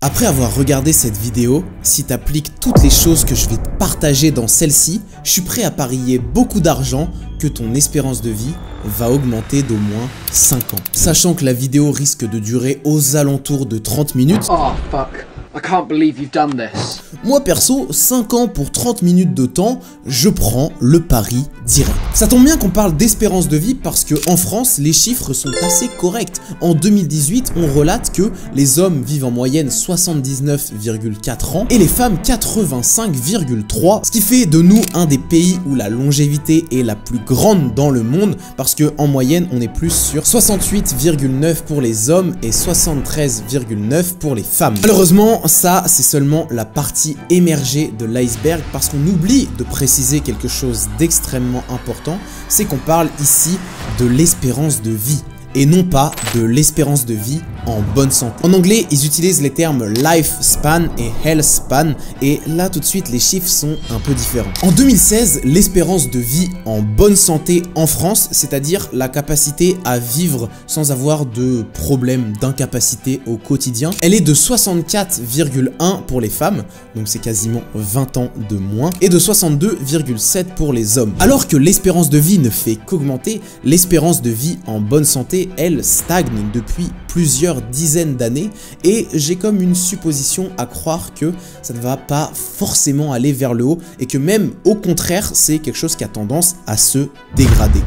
Après avoir regardé cette vidéo, si tu appliques toutes les choses que je vais te partager dans celle-ci, je suis prêt à parier beaucoup d'argent que ton espérance de vie va augmenter d'au moins 5 ans. Sachant que la vidéo risque de durer aux alentours de 30 minutes. Oh fuck, I can't believe you've done this. Moi perso, 5 ans pour 30 minutes de temps, je prends le pari direct. Ça tombe bien qu'on parle d'espérance de vie parce que en France, les chiffres sont assez corrects. En 2018, on relate que les hommes vivent en moyenne 79,4 ans et les femmes 85,3, ce qui fait de nous un des pays où la longévité est la plus grande dans le monde parce que en moyenne, on est plus sur 68,9 pour les hommes et 73,9 pour les femmes. Malheureusement, ça, c'est seulement la partie émergée de l'iceberg parce qu'on oublie de préciser quelque chose d'extrêmement important, c'est qu'on parle ici de l'espérance de vie et non pas de l'espérance de vie en bonne santé. En anglais, ils utilisent les termes lifespan et health span et là tout de suite les chiffres sont un peu différents. En 2016, l'espérance de vie en bonne santé en France, c'est-à-dire la capacité à vivre sans avoir de problème d'incapacité au quotidien, elle est de 64,1 pour les femmes, donc c'est quasiment 20 ans de moins, et de 62,7 pour les hommes. Alors que l'espérance de vie ne fait qu'augmenter, l'espérance de vie en bonne santé, elle, stagne depuis plusieurs dizaines d'années et j'ai comme une supposition à croire que ça ne va pas forcément aller vers le haut et que même au contraire, c'est quelque chose qui a tendance à se dégrader.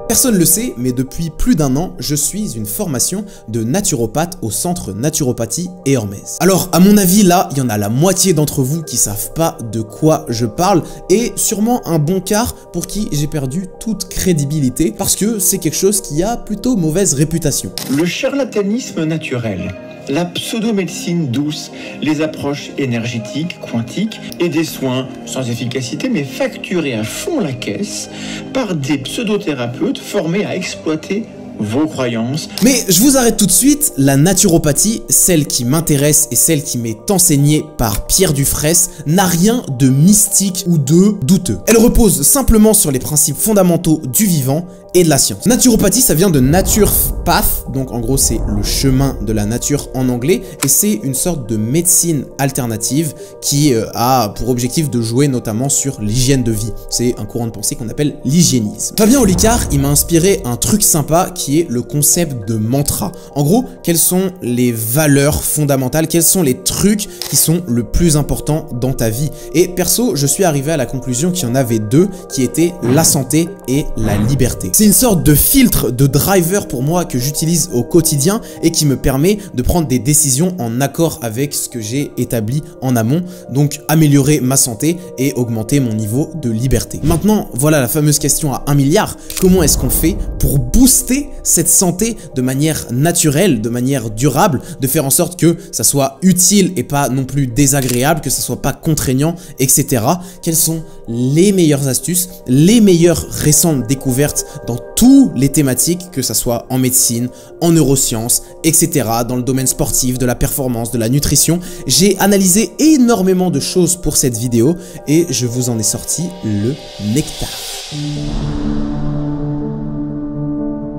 Personne ne le sait, mais depuis plus d'1 an, je suis une formation de naturopathe au centre Naturopathie et Hermès. Alors, à mon avis, là, il y en a la moitié d'entre vous qui savent pas de quoi je parle et sûrement un bon quart pour qui j'ai perdu toute crédibilité parce que c'est quelque chose qui a plutôt mauvaise réputation. Le charlatanisme naturel, la pseudo-médecine douce, les approches énergétiques, quantiques et des soins sans efficacité mais facturés à fond la caisse par des pseudothérapeutes formés à exploiter vos croyances. Mais je vous arrête tout de suite, la naturopathie, celle qui m'intéresse et celle qui m'est enseignée par Pierre Dufraisse, n'a rien de mystique ou de douteux. Elle repose simplement sur les principes fondamentaux du vivant et de la science. Naturopathie, ça vient de nature path, donc en gros c'est le chemin de la nature en anglais, et c'est une sorte de médecine alternative qui a pour objectif de jouer notamment sur l'hygiène de vie. C'est un courant de pensée qu'on appelle l'hygiénisme. Fabien Olicard, il m'a inspiré un truc sympa qui est le concept de mantra. En gros, quelles sont les valeurs fondamentales, quels sont les trucs qui sont le plus importants dans ta vie. Et perso, je suis arrivé à la conclusion qu'il y en avait 2 qui étaient la santé et la liberté. C'est une sorte de filtre, de driver pour moi que j'utilise au quotidien et qui me permet de prendre des décisions en accord avec ce que j'ai établi en amont, donc améliorer ma santé et augmenter mon niveau de liberté. Maintenant, voilà la fameuse question à 1 milliard. Comment est-ce qu'on fait pour booster cette santé de manière naturelle, de manière durable, de faire en sorte que ça soit utile et pas non plus désagréable, que ça soit pas contraignant, etc. Quelles sont les meilleures astuces, les meilleures récentes découvertes dans tous les thématiques, que ça soit en médecine, en neurosciences, etc., dans le domaine sportif, de la performance, de la nutrition. J'ai analysé énormément de choses pour cette vidéo et je vous en ai sorti le nectar.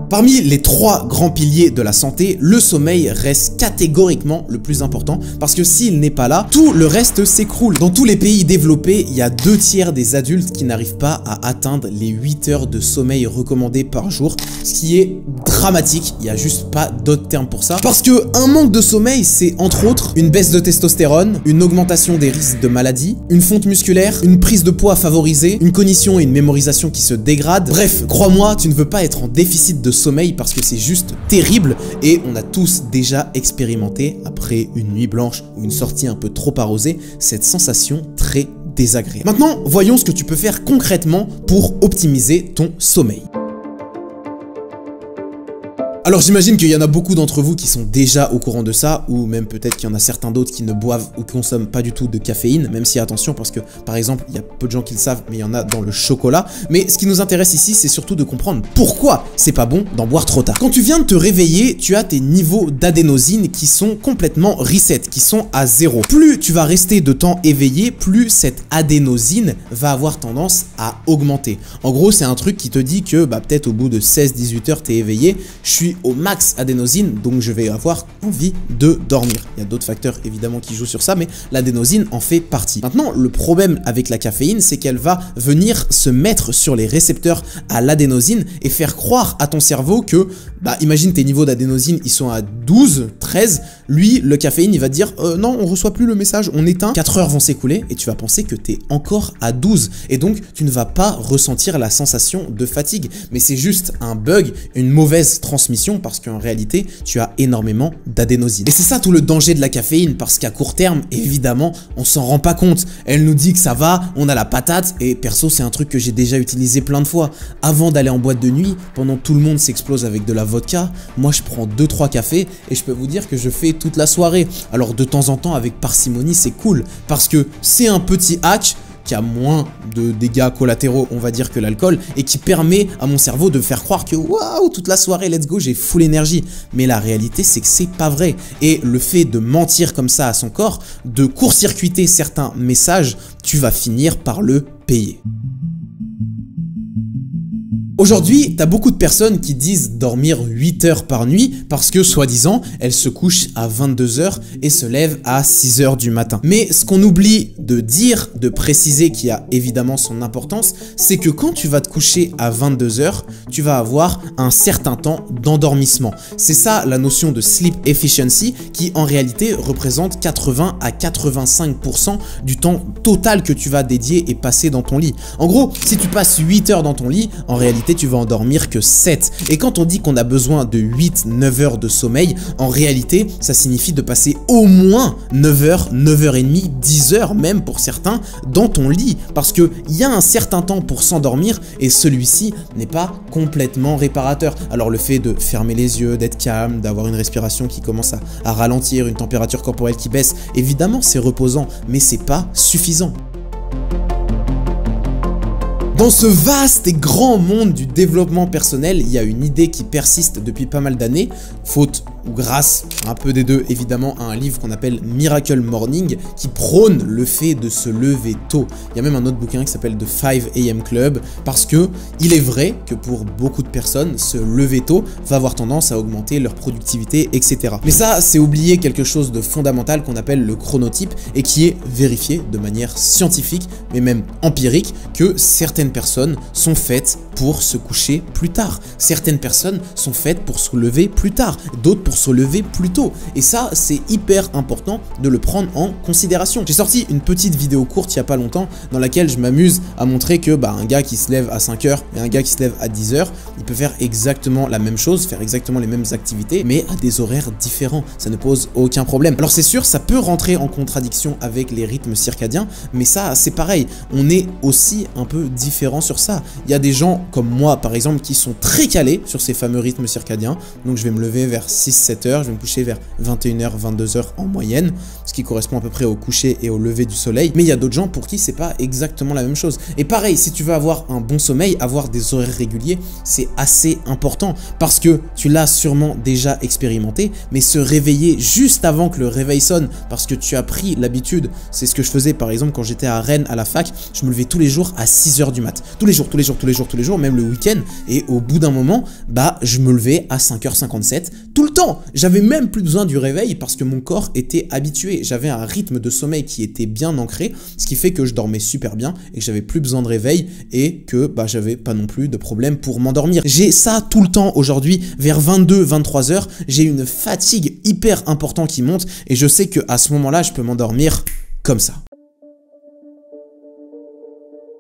Parmi les 3 grands piliers de la santé, le sommeil reste catégoriquement le plus important parce que s'il n'est pas là, tout le reste s'écroule. Dans tous les pays développés, il y a 2 tiers des adultes qui n'arrivent pas à atteindre les 8 heures de sommeil recommandées par jour, ce qui est dramatique, il n'y a juste pas d'autre terme pour ça. Parce que un manque de sommeil, c'est entre autres une baisse de testostérone, une augmentation des risques de maladies, une fonte musculaire, une prise de poids favorisée, une cognition et une mémorisation qui se dégradent. Bref, crois-moi, tu ne veux pas être en déficit de sommeil parce que c'est juste terrible et on a tous déjà expérimenté après une nuit blanche ou une sortie un peu trop arrosée cette sensation très désagréable. Maintenant, voyons ce que tu peux faire concrètement pour optimiser ton sommeil. Alors j'imagine qu'il y en a beaucoup d'entre vous qui sont déjà au courant de ça, ou même peut-être qu'il y en a certains d'autres qui ne boivent ou consomment pas du tout de caféine, même si attention parce que par exemple il y a peu de gens qui le savent mais il y en a dans le chocolat. Mais ce qui nous intéresse ici c'est surtout de comprendre pourquoi c'est pas bon d'en boire trop tard. Quand tu viens de te réveiller, tu as tes niveaux d'adénosine qui sont complètement reset, qui sont à 0. Plus tu vas rester de temps éveillé, plus cette adénosine va avoir tendance à augmenter. En gros c'est un truc qui te dit que peut-être au bout de 16-18 heures t'es éveillé, je suis au max adénosine, donc je vais avoir envie de dormir. Il y a d'autres facteurs évidemment qui jouent sur ça, mais l'adénosine en fait partie. Maintenant, le problème avec la caféine, c'est qu'elle va venir se mettre sur les récepteurs à l'adénosine et faire croire à ton cerveau que, imagine tes niveaux d'adénosine, ils sont à 12, 13, lui, le caféine, il va dire non, on reçoit plus le message, on éteint, 4 heures vont s'écouler et tu vas penser que tu es encore à 12 et donc tu ne vas pas ressentir la sensation de fatigue, mais c'est juste un bug, une mauvaise transmission parce qu'en réalité, tu as énormément d'adénosine. Et c'est ça tout le danger de la caféine, parce qu'à court terme, évidemment, on s'en rend pas compte. Elle nous dit que ça va, on a la patate, et perso, c'est un truc que j'ai déjà utilisé plein de fois. Avant d'aller en boîte de nuit, pendant que tout le monde s'explose avec de la vodka, moi je prends 2-3 cafés et je peux vous dire que je fais toute la soirée. Alors de temps en temps, avec parcimonie, c'est cool, parce que c'est un petit hack qui a moins de dégâts collatéraux, on va dire, que l'alcool, et qui permet à mon cerveau de faire croire que waouh, toute la soirée, let's go, j'ai full énergie. Mais la réalité, c'est que c'est pas vrai. Et le fait de mentir comme ça à son corps, de court-circuiter certains messages, tu vas finir par le payer. Aujourd'hui, t'as beaucoup de personnes qui disent dormir 8 heures par nuit parce que, soi-disant, elles se couchent à 22 heures et se lèvent à 6 heures du matin. Mais ce qu'on oublie de dire, de préciser, qui a évidemment son importance, c'est que quand tu vas te coucher à 22 heures, tu vas avoir un certain temps d'endormissement. C'est ça la notion de sleep efficiency qui, en réalité, représente 80 à 85% du temps total que tu vas dédier et passer dans ton lit. En gros, si tu passes 8 heures dans ton lit, en réalité, tu vas endormir que 7. Et quand on dit qu'on a besoin de 8-9 heures de sommeil, en réalité, ça signifie de passer au moins 9 heures, 9h30, 10 heures même pour certains dans ton lit. Parce qu'il y a un certain temps pour s'endormir et celui-ci n'est pas complètement réparateur. Alors le fait de fermer les yeux, d'être calme, d'avoir une respiration qui commence à ralentir, une température corporelle qui baisse, évidemment c'est reposant, mais c'est pas suffisant. Dans ce vaste et grand monde du développement personnel, il y a une idée qui persiste depuis pas mal d'années, faute ou grâce, un peu des deux évidemment, à un livre qu'on appelle Miracle Morning, qui prône le fait de se lever tôt. Il y a même un autre bouquin qui s'appelle The 5 AM Club, parce que il est vrai que pour beaucoup de personnes, se lever tôt va avoir tendance à augmenter leur productivité, etc. Mais ça, c'est oublier quelque chose de fondamental qu'on appelle le chronotype et qui est vérifié de manière scientifique, mais même empirique, que certaines personnes sont faites pour se coucher plus tard. Certaines personnes sont faites pour se lever plus tard, d'autres pour se lever plus tôt. Et ça, c'est hyper important de le prendre en considération. J'ai sorti une petite vidéo courte il n'y a pas longtemps dans laquelle je m'amuse à montrer que un gars qui se lève à 5 heures et un gars qui se lève à 10 heures, il peut faire exactement la même chose, faire exactement les mêmes activités, mais à des horaires différents. Ça ne pose aucun problème. Alors c'est sûr, ça peut rentrer en contradiction avec les rythmes circadiens, mais ça, c'est pareil. On est aussi un peu différent sur ça. Il y a des gens comme moi, par exemple, qui sont très calés sur ces fameux rythmes circadiens. Donc je vais me lever vers 6-7 heures, je vais me coucher vers 21h, 22h en moyenne, ce qui correspond à peu près au coucher et au lever du soleil. Mais il y a d'autres gens pour qui c'est pas exactement la même chose. Et pareil, si tu veux avoir un bon sommeil, avoir des horaires réguliers, c'est assez important parce que tu l'as sûrement déjà expérimenté, mais se réveiller juste avant que le réveil sonne parce que tu as pris l'habitude, c'est ce que je faisais par exemple quand j'étais à Rennes à la fac, je me levais tous les jours à 6h du mat. Tous les jours, même le week-end, et au bout d'un moment, je me levais à 5h57 tout le temps. J'avais même plus besoin du réveil parce que mon corps était habitué. J'avais un rythme de sommeil qui était bien ancré, ce qui fait que je dormais super bien et que j'avais plus besoin de réveil et que j'avais pas non plus de problème pour m'endormir. J'ai ça tout le temps aujourd'hui, vers 22-23 heures, j'ai une fatigue hyper importante qui monte et je sais que à ce moment-là, je peux m'endormir comme ça.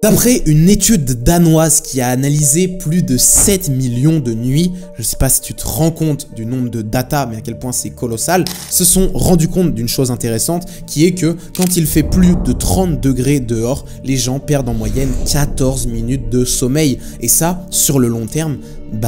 D'après une étude danoise qui a analysé plus de 7 millions de nuits, je ne sais pas si tu te rends compte du nombre de data, mais à quel point c'est colossal, se sont rendus compte d'une chose intéressante qui est que quand il fait plus de 30 degrés dehors, les gens perdent en moyenne 14 minutes de sommeil. Et ça, sur le long terme,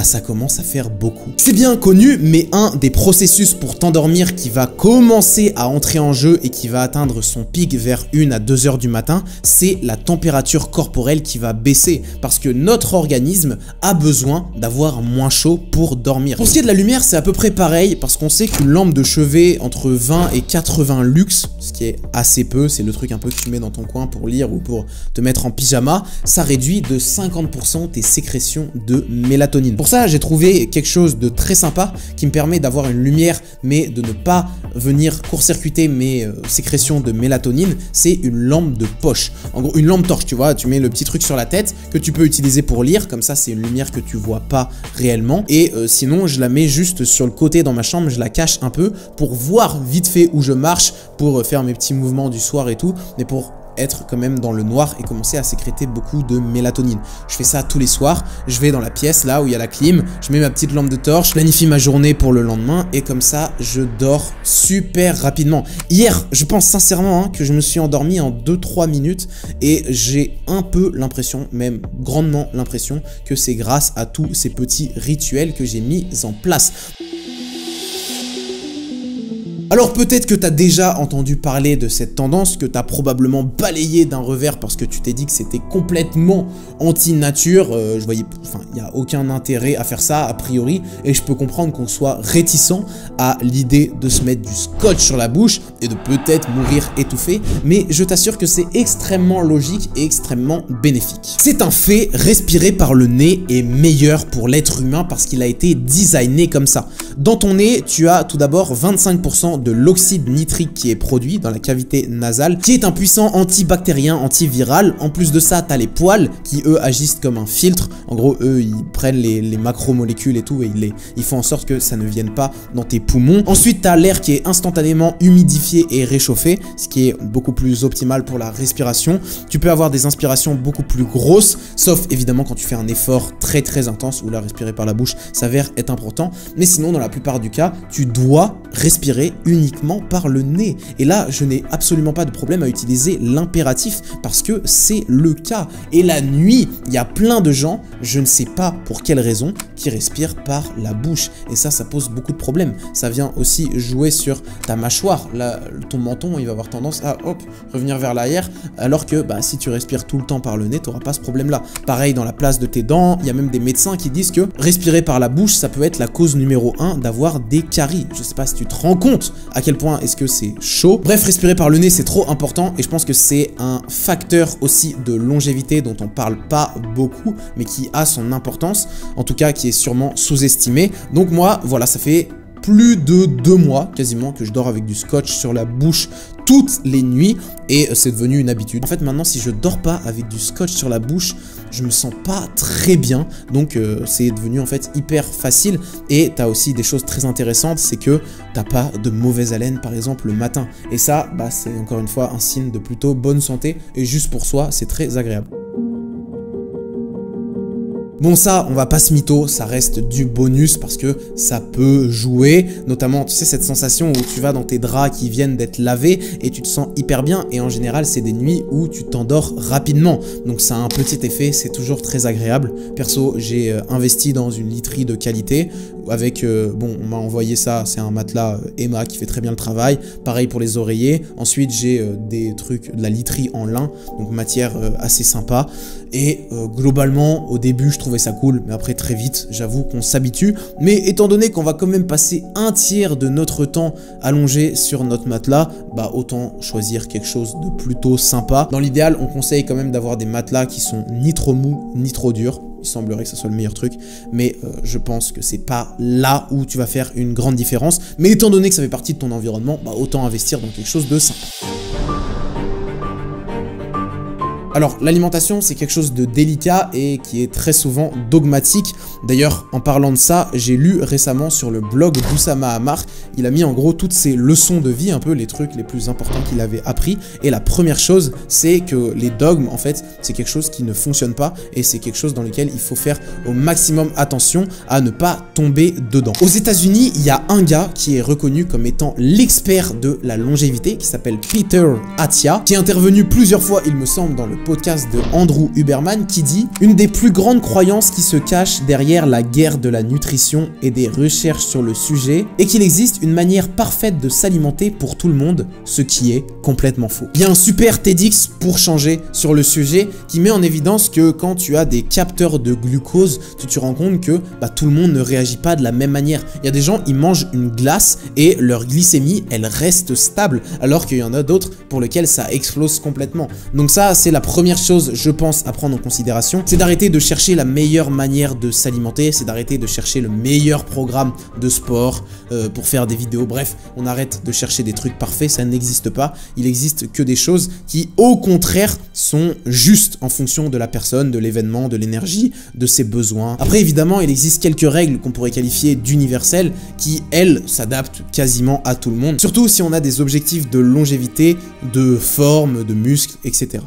ça commence à faire beaucoup. C'est bien connu, mais un des processus pour t'endormir qui va commencer à entrer en jeu et qui va atteindre son pic vers 1 à 2 heures du matin, c'est la température corporelle qui va baisser parce que notre organisme a besoin d'avoir moins chaud pour dormir. Pour ce qui est de la lumière, c'est à peu près pareil parce qu'on sait qu'une lampe de chevet entre 20 et 80 lux, ce qui est assez peu, c'est le truc un peu que tu mets dans ton coin pour lire ou pour te mettre en pyjama, ça réduit de 50% tes sécrétions de mélatonine. mélatonine. Pour ça, j'ai trouvé quelque chose de très sympa qui me permet d'avoir une lumière mais de ne pas venir court-circuiter mes sécrétions de mélatonine. C'est une lampe de poche. En gros, une lampe torche, tu vois, tu mets le petit truc sur la tête que tu peux utiliser pour lire, comme ça c'est une lumière que tu vois pas réellement. Et sinon, je la mets juste sur le côté dans ma chambre, je la cache un peu pour voir vite fait où je marche, pour faire mes petits mouvements du soir et tout, mais pour être quand même dans le noir et commencer à sécréter beaucoup de mélatonine. Je fais ça tous les soirs, je vais dans la pièce là où il y a la clim, je mets ma petite lampe de torche, je planifie ma journée pour le lendemain et comme ça je dors super rapidement. Hier, je pense sincèrement que je me suis endormi en 2-3 minutes et j'ai un peu l'impression, même grandement l'impression, que c'est grâce à tous ces petits rituels que j'ai mis en place. Alors peut-être que tu as déjà entendu parler de cette tendance, que tu as probablement balayé d'un revers parce que tu t'es dit que c'était complètement anti-nature. Je voyais, enfin, il n'y a aucun intérêt à faire ça a priori et je peux comprendre qu'on soit réticent à l'idée de se mettre du scotch sur la bouche et de peut-être mourir étouffé, mais je t'assure que c'est extrêmement logique et extrêmement bénéfique. C'est un fait, respirer par le nez est meilleur pour l'être humain parce qu'il a été designé comme ça. Dans ton nez, tu as tout d'abord 25% de l'oxyde nitrique qui est produit dans la cavité nasale, qui est un puissant antibactérien, antiviral. En plus de ça, tu as les poils qui eux agissent comme un filtre. En gros, eux, ils prennent les macromolécules et tout et ils font en sorte que ça ne vienne pas dans tes poumons. Ensuite, tu as l'air qui est instantanément humidifié et réchauffé, ce qui est beaucoup plus optimal pour la respiration. Tu peux avoir des inspirations beaucoup plus grosses, sauf évidemment quand tu fais un effort très intense où là, respirer par la bouche s'avère être important. Mais sinon, dans la plupart du cas, tu dois respirer uniquement par le nez. Et là, je n'ai absolument pas de problème à utiliser l'impératif parce que c'est le cas. Et la nuit, il y a plein de gens, je ne sais pas pour quelle raison, qui respirent par la bouche. Et ça pose beaucoup de problèmes. Ça vient aussi jouer sur ta mâchoire. Là, ton menton, il va avoir tendance à revenir vers l'arrière. Alors que si tu respires tout le temps par le nez, tu n'auras pas ce problème-là. Pareil dans la place de tes dents, il y a même des médecins qui disent que respirer par la bouche, ça peut être la cause numéro 1 d'avoir des caries. Je sais pas si tu te rends compte à quel point est-ce que c'est chaud. Bref, respirer par le nez, c'est trop important et je pense que c'est un facteur aussi de longévité dont on parle pas beaucoup, mais qui a son importance, en tout cas qui est sûrement sous-estimé. Donc moi, voilà, ça fait plus de 2 mois quasiment que je dors avec du scotch sur la bouche toutes les nuits et c'est devenu une habitude. En fait, maintenant, si je dors pas avec du scotch sur la bouche, je me sens pas très bien, donc c'est devenu en fait hyper facile. Et t'as aussi des choses très intéressantes, c'est que t'as pas de mauvaise haleine par exemple le matin, et ça c'est encore une fois un signe de plutôt bonne santé et juste pour soi c'est très agréable. Bon, ça, on va pas se mytho, ça reste du bonus parce que ça peut jouer, notamment, tu sais, cette sensation où tu vas dans tes draps qui viennent d'être lavés et tu te sens hyper bien et en général, c'est des nuits où tu t'endors rapidement. Donc, ça a un petit effet, c'est toujours très agréable. Perso, j'ai investi dans une literie de qualité avec, bon, on m'a envoyé ça, c'est un matelas Emma qui fait très bien le travail. Pareil pour les oreillers. Ensuite, j'ai des trucs, de la literie en lin, donc matière assez sympa. Et globalement, au début, je trouvais ça cool, mais après très vite, j'avoue qu'on s'habitue. Mais étant donné qu'on va quand même passer un tiers de notre temps allongé sur notre matelas, autant choisir quelque chose de plutôt sympa. Dans l'idéal, on conseille quand même d'avoir des matelas qui sont ni trop mous, ni trop durs. Il semblerait que ce soit le meilleur truc, mais je pense que c'est pas là où tu vas faire une grande différence. Mais étant donné que ça fait partie de ton environnement, autant investir dans quelque chose de sympa. Alors, l'alimentation, c'est quelque chose de délicat et qui est très souvent dogmatique. D'ailleurs, en parlant de ça, j'ai lu récemment sur le blog d'Oussama Ammar, il a mis en gros toutes ses leçons de vie, un peu les trucs les plus importants qu'il avait appris. Et la première chose, c'est que les dogmes, en fait, c'est quelque chose qui ne fonctionne pas et c'est quelque chose dans lequel il faut faire au maximum attention à ne pas tomber dedans. Aux États-Unis, il y a un gars qui est reconnu comme étant l'expert de la longévité, qui s'appelle Peter Attia, qui est intervenu plusieurs fois, il me semble, dans le podcast de Andrew Huberman, qui dit « Une des plus grandes croyances qui se cachent derrière la guerre de la nutrition et des recherches sur le sujet est qu'il existe une manière parfaite de s'alimenter pour tout le monde, ce qui est complètement faux. » Il y a un super TEDx pour changer sur le sujet qui met en évidence que quand tu as des capteurs de glucose, tu te rends compte que tout le monde ne réagit pas de la même manière. Il y a des gens, ils mangent une glace et leur glycémie, elle reste stable, alors qu'il y en a d'autres pour lesquels ça explose complètement. Donc ça, c'est la première première chose, je pense, à prendre en considération, c'est d'arrêter de chercher la meilleure manière de s'alimenter, c'est d'arrêter de chercher le meilleur programme de sport pour faire des vidéos. Bref, on arrête de chercher des trucs parfaits, ça n'existe pas. Il existe que des choses qui, au contraire, sont justes en fonction de la personne, de l'événement, de l'énergie, de ses besoins. Après, évidemment, il existe quelques règles qu'on pourrait qualifier d'universelles qui, elles, s'adaptent quasiment à tout le monde. Surtout si on a des objectifs de longévité, de forme, de muscles, etc.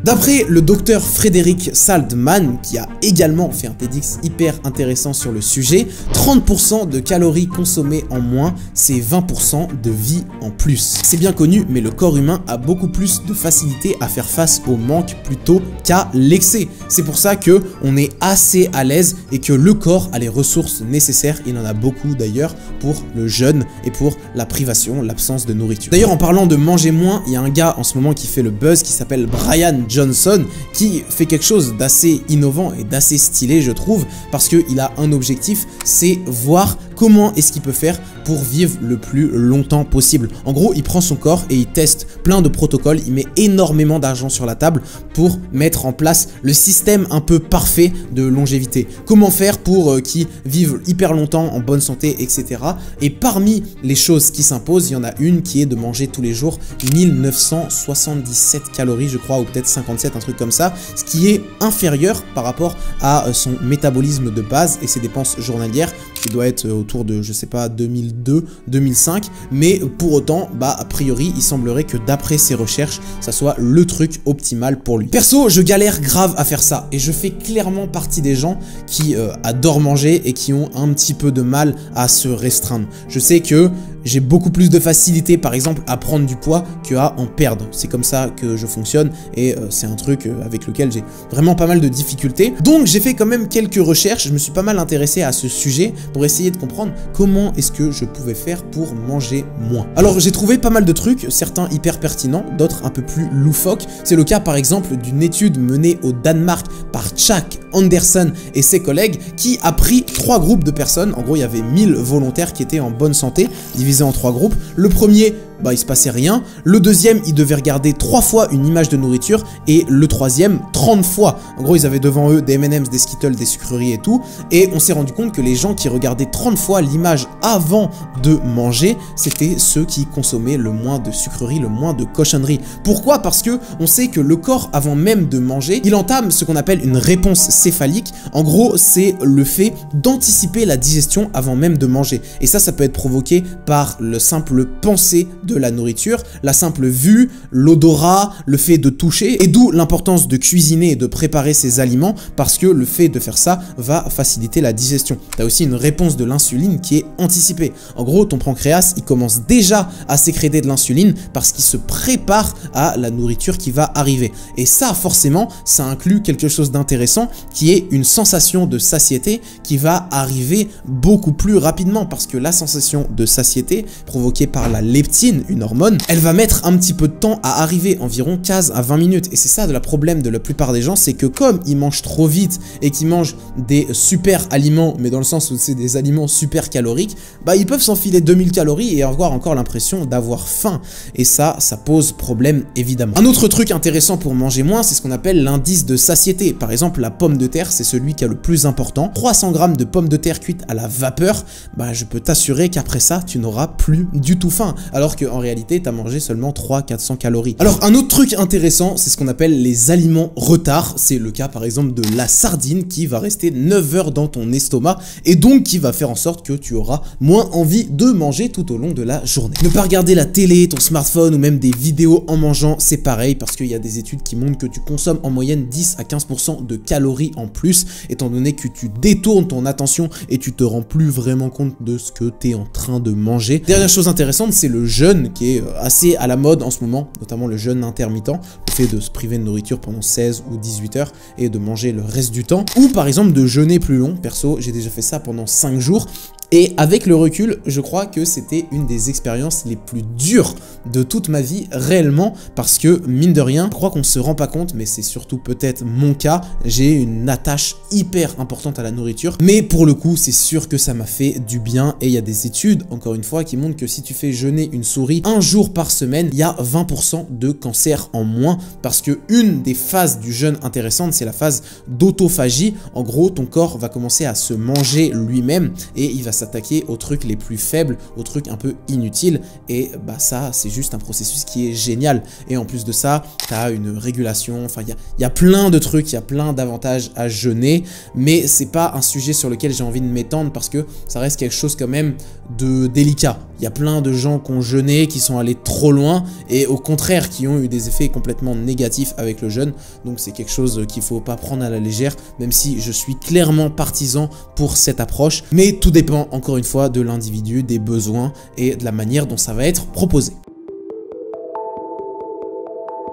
D'après le docteur Frédéric Saldman, qui a également fait un TEDx hyper intéressant sur le sujet, 30% de calories consommées en moins, c'est 20% de vie en plus. C'est bien connu, mais le corps humain a beaucoup plus de facilité à faire face au manque plutôt qu'à l'excès. C'est pour ça que on est assez à l'aise et que le corps a les ressources nécessaires, il en a beaucoup d'ailleurs, pour le jeûne et pour la privation, l'absence de nourriture. D'ailleurs, en parlant de manger moins, il y a un gars en ce moment qui fait le buzz qui s'appelle Brian Johnson, qui fait quelque chose d'assez innovant et d'assez stylé, je trouve, parce qu'il a un objectif, c'est voir comment est-ce qu'il peut faire pour vivre le plus longtemps possible. En gros, il prend son corps et il teste plein de protocoles, il met énormément d'argent sur la table pour mettre en place le système un peu parfait de longévité. Comment faire pour qu'ils vivent hyper longtemps en bonne santé, etc. Et parmi les choses qui s'imposent, il y en a une qui est de manger tous les jours 1977 calories, je crois, ou peut-être 57, un truc comme ça, ce qui est inférieur par rapport à son métabolisme de base et ses dépenses journalières, qui doit être autour de, je sais pas, 2002, 2005, mais pour autant, a priori, il semblerait que d'après ses recherches, ça soit le truc optimal pour lui. Perso, je galère grave à faire ça, et je fais clairement partie des gens qui adorent manger et qui ont un petit peu de mal à se restreindre. Je sais que j'ai beaucoup plus de facilité, par exemple, à prendre du poids qu'à en perdre. C'est comme ça que je fonctionne, et c'est un truc avec lequel j'ai vraiment pas mal de difficultés. Donc j'ai fait quand même quelques recherches, je me suis pas mal intéressé à ce sujet pour essayer de comprendre comment est-ce que je pouvais faire pour manger moins. Alors j'ai trouvé pas mal de trucs, certains hyper pertinents, d'autres un peu plus loufoques. C'est le cas par exemple d'une étude menée au Danemark par Chuck Anderson et ses collègues qui a pris 3 groupes de personnes. En gros, il y avait 1000 volontaires qui étaient en bonne santé, divisés en 3 groupes. Le premier, il se passait rien. Le deuxième, il devait regarder 3 fois une image de nourriture, et le troisième 30 fois. En gros, ils avaient devant eux des M&M's, des Skittles, des sucreries et tout, et on s'est rendu compte que les gens qui regardaient 30 fois l'image avant de manger, c'était ceux qui consommaient le moins de sucreries, le moins de cochonneries. Pourquoi? Parce que on sait que le corps, avant même de manger, il entame ce qu'on appelle une réponse céphalique. En gros, c'est le fait d'anticiper la digestion avant même de manger, et ça peut être provoqué par le simple penser de la nourriture, la simple vue, l'odorat, le fait de toucher, et d'où l'importance de cuisiner et de préparer ces aliments, parce que le fait de faire ça va faciliter la digestion. Tu as aussi une réponse de l'insuline qui est anticipée. En gros, ton pancréas, il commence déjà à sécréter de l'insuline parce qu'il se prépare à la nourriture qui va arriver. Et ça, forcément, ça inclut quelque chose d'intéressant qui est une sensation de satiété qui va arriver beaucoup plus rapidement, parce que la sensation de satiété provoquée par la leptine, une hormone, elle va mettre un petit peu de temps à arriver, environ 15 à 20 minutes. Et c'est ça le problème de la plupart des gens, c'est que comme ils mangent trop vite et qu'ils mangent des super aliments, mais dans le sens où c'est des aliments super caloriques, ils peuvent s'enfiler 2000 calories et avoir encore l'impression d'avoir faim. Et ça pose problème évidemment. Un autre truc intéressant pour manger moins, c'est ce qu'on appelle l'indice de satiété. Par exemple, la pomme de terre, c'est celui qui a le plus important. 300 grammes de pommes de terre cuites à la vapeur, je peux t'assurer qu'après ça, tu n'auras plus du tout faim. Alors qu'en réalité, tu as mangé seulement 300-400 calories. Alors, un autre truc intéressant, c'est ce qu'on appelle les aliments retard. C'est le cas, par exemple, de la sardine qui va rester 9 heures dans ton estomac et donc qui va faire en sorte que tu auras moins envie de manger tout au long de la journée. Ne pas regarder la télé, ton smartphone ou même des vidéos en mangeant, c'est pareil, parce qu'il y a des études qui montrent que tu consommes en moyenne 10 à 15% de calories en plus, étant donné que tu détournes ton attention et tu te rends plus vraiment compte de ce que tu es en train de manger. Dernière chose intéressante, c'est le jeûne qui est assez à la mode en ce moment, notamment le jeûne intermittent. fait de se priver de nourriture pendant 16 ou 18 heures et de manger le reste du temps. Ou par exemple de jeûner plus long. Perso, j'ai déjà fait ça pendant 5 jours. Et avec le recul, je crois que c'était une des expériences les plus dures de toute ma vie, réellement, parce que, mine de rien, je crois qu'on se rend pas compte, mais c'est surtout peut-être mon cas, j'ai une attache hyper importante à la nourriture, mais pour le coup, c'est sûr que ça m'a fait du bien, et il y a des études, encore une fois, qui montrent que si tu fais jeûner une souris 1 jour par semaine, il y a 20% de cancer en moins, parce que une des phases du jeûne intéressante, c'est la phase d'autophagie. En gros, ton corps va commencer à se manger lui-même, et il va s'attaquer aux trucs les plus faibles, aux trucs un peu inutiles, et bah ça c'est juste un processus qui est génial. Et en plus de ça, tu as une régulation, enfin il y a plein de trucs, il y a plein d'avantages à jeûner, mais c'est pas un sujet sur lequel j'ai envie de m'étendre parce que ça reste quelque chose quand même de délicat. Il y a plein de gens qui ont jeûné, qui sont allés trop loin, et au contraire qui ont eu des effets complètement négatifs avec le jeûne, donc c'est quelque chose qu'il faut pas prendre à la légère, même si je suis clairement partisan pour cette approche, mais tout dépend encore une fois de l'individu, des besoins et de la manière dont ça va être proposé.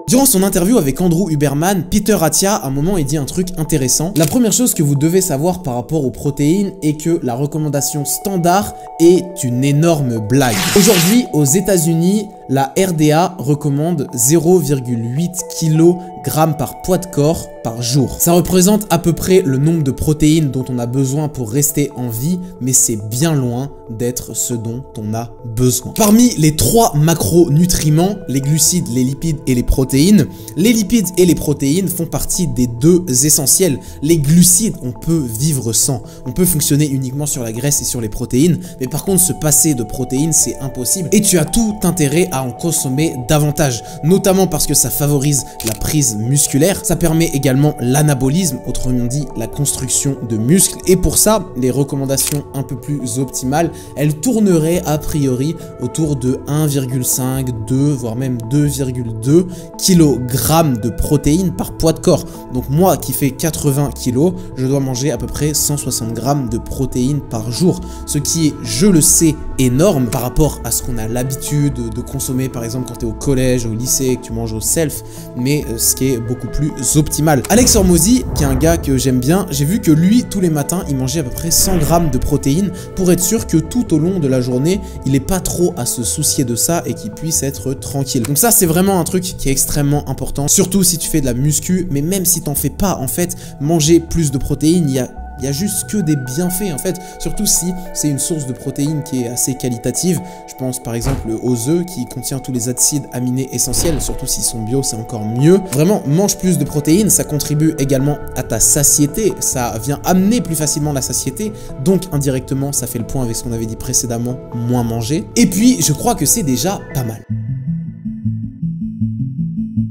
Durant son interview avec Andrew Huberman, Peter Attia, à un moment, il dit un truc intéressant. La première chose que vous devez savoir par rapport aux protéines est que la recommandation standard est une énorme blague. Aujourd'hui, aux États-Unis, la RDA recommande 0,8 kg par poids de corps par jour. Ça représente à peu près le nombre de protéines dont on a besoin pour rester en vie, mais c'est bien loin d'être ce dont on a besoin. Parmi les 3 macronutriments, les glucides, les lipides et les protéines et les protéines font partie des 2 essentiels. Les glucides, on peut vivre sans. On peut fonctionner uniquement sur la graisse et sur les protéines, mais par contre, se passer de protéines, c'est impossible. Et tu as tout intérêt à en consommer davantage, notamment parce que ça favorise la prise musculaire, ça permet également l'anabolisme, autrement dit la construction de muscles, et pour ça, les recommandations un peu plus optimales, elles tourneraient a priori autour de 1,5, 2, voire même 2,2 kg de protéines par poids de corps. Donc moi qui fais 80 kg, je dois manger à peu près 160 g de protéines par jour, ce qui est, je le sais, énorme par rapport à ce qu'on a l'habitude de consommer, par exemple quand tu es au collège, au lycée, que tu manges au self, mais ce qui est beaucoup plus optimal. Alex Hormozy, qui est un gars que j'aime bien, j'ai vu que lui, tous les matins, il mangeait à peu près 100 g de protéines pour être sûr que tout au long de la journée, il n'ait pas trop à se soucier de ça et qu'il puisse être tranquille. Donc ça, c'est vraiment un truc qui est extrêmement important, surtout si tu fais de la muscu, mais même si t'en fais pas, en fait, manger plus de protéines, il y a juste que des bienfaits en fait, surtout si c'est une source de protéines qui est assez qualitative. Je pense par exemple aux œufs qui contient tous les acides aminés essentiels, surtout s'ils sont bio, c'est encore mieux. Vraiment, mange plus de protéines, ça contribue également à ta satiété, ça vient amener plus facilement la satiété, donc indirectement ça fait le point avec ce qu'on avait dit précédemment, moins manger. Et puis je crois que c'est déjà pas mal.